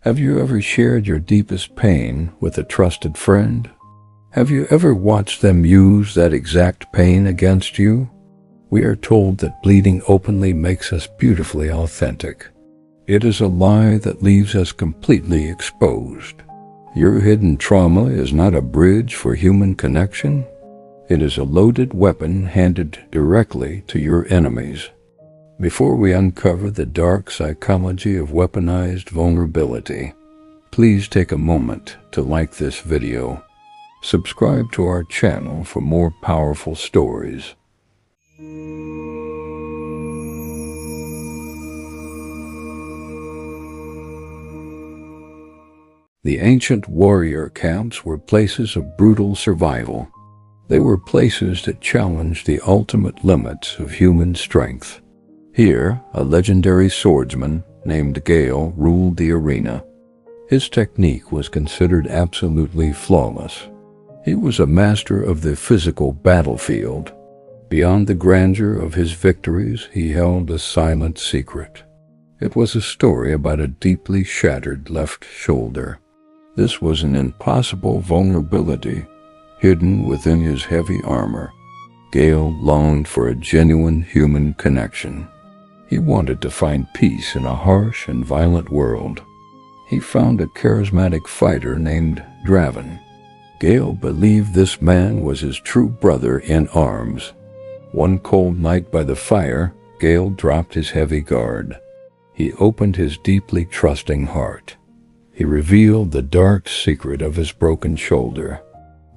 Have you ever shared your deepest pain with a trusted friend? Have you ever watched them use that exact pain against you? We are told that bleeding openly makes us beautifully authentic. It is a lie that leaves us completely exposed. Your hidden trauma is not a bridge for human connection. It is a loaded weapon handed directly to your enemies. Before we uncover the dark psychology of weaponized vulnerability, please take a moment to like this video. Subscribe to our channel for more powerful stories. The ancient warrior camps were places of brutal survival. They were places that challenged the ultimate limits of human strength. Here, a legendary swordsman named Gael ruled the arena. His technique was considered absolutely flawless. He was a master of the physical battlefield. Beyond the grandeur of his victories, he held a silent secret. It was a story about a deeply shattered left shoulder. This was an impossible vulnerability hidden within his heavy armor. Gael longed for a genuine human connection. He wanted to find peace in a harsh and violent world. He found a charismatic fighter named Draven. Gael believed this man was his true brother in arms. One cold night by the fire, Gael dropped his heavy guard. He opened his deeply trusting heart. He revealed the dark secret of his broken shoulder.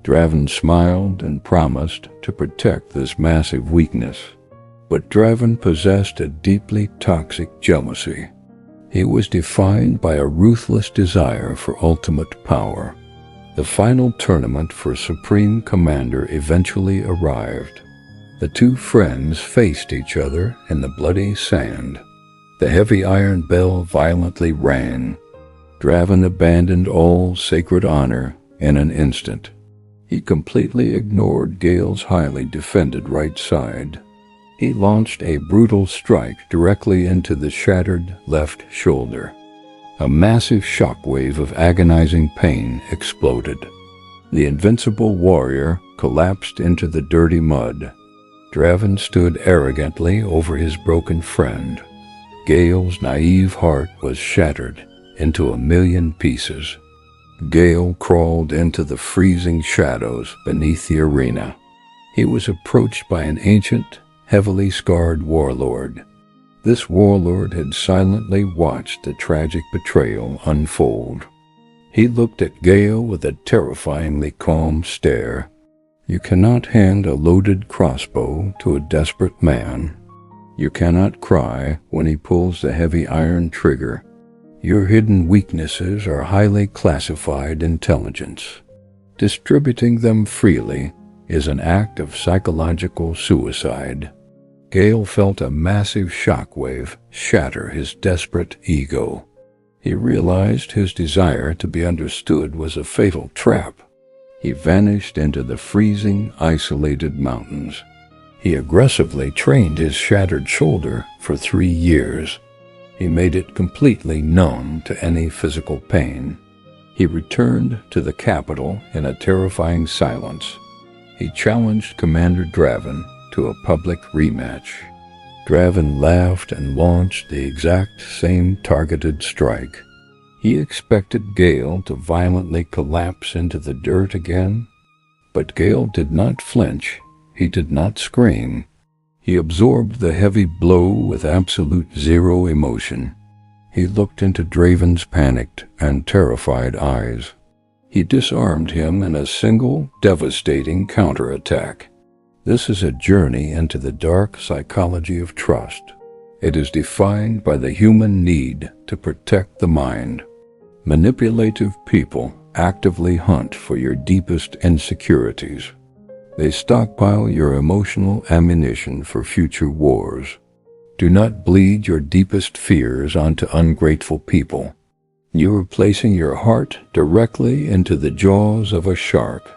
Draven smiled and promised to protect this massive weakness. But Draven possessed a deeply toxic jealousy. He was defined by a ruthless desire for ultimate power. The final tournament for Supreme Commander eventually arrived. The two friends faced each other in the bloody sand. The heavy iron bell violently rang. Draven abandoned all sacred honor in an instant. He completely ignored Gael's highly defended right side. He launched a brutal strike directly into the shattered left shoulder. A massive shockwave of agonizing pain exploded. The invincible warrior collapsed into the dirty mud. Draven stood arrogantly over his broken friend. Gael's naive heart was shattered into a million pieces. Gael crawled into the freezing shadows beneath the arena. He was approached by an ancient, heavily scarred warlord. This warlord had silently watched the tragic betrayal unfold. He looked at Gael with a terrifyingly calm stare. You cannot hand a loaded crossbow to a desperate man. You cannot cry when he pulls the heavy iron trigger. Your hidden weaknesses are highly classified intelligence. Distributing them freely is an act of psychological suicide. Gael felt a massive shockwave shatter his desperate ego. He realized his desire to be understood was a fatal trap. He vanished into the freezing, isolated mountains. He aggressively trained his shattered shoulder for 3 years. He made it completely numb to any physical pain. He returned to the capital in a terrifying silence. He challenged Commander Draven to a public rematch. Draven laughed and launched the exact same targeted strike. He expected Gael to violently collapse into the dirt again, but Gael did not flinch. He did not scream. He absorbed the heavy blow with absolute zero emotion. He looked into Draven's panicked and terrified eyes. He disarmed him in a single, devastating counterattack. This is a journey into the dark psychology of trust. It is defined by the human need to protect the mind. Manipulative people actively hunt for your deepest insecurities. They stockpile your emotional ammunition for future wars. Do not bleed your deepest fears onto ungrateful people. You are placing your heart directly into the jaws of a shark.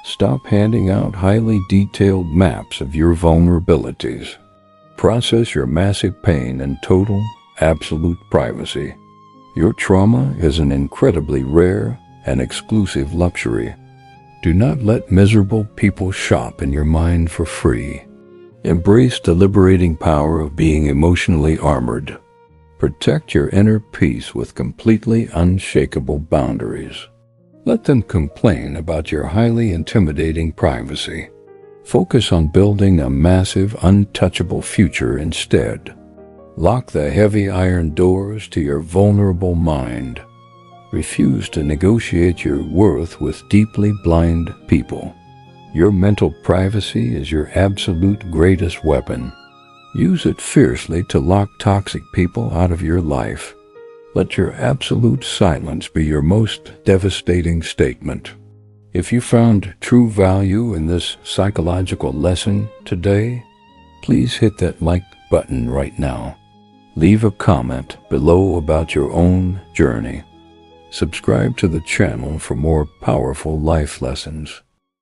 Stop handing out highly detailed maps of your vulnerabilities. Process your massive pain in total, absolute privacy. Your trauma is an incredibly rare and exclusive luxury. Do not let miserable people shop in your mind for free. Embrace the liberating power of being emotionally armored. Protect your inner peace with completely unshakable boundaries. Let them complain about your highly intimidating privacy. Focus on building a massive, untouchable future instead. Lock the heavy iron doors to your vulnerable mind. Refuse to negotiate your worth with deeply blind people. Your mental privacy is your absolute greatest weapon. Use it fiercely to lock toxic people out of your life. Let your absolute silence be your most devastating statement. If you found true value in this psychological lesson today, please hit that like button right now. Leave a comment below about your own journey. Subscribe to the channel for more powerful life lessons.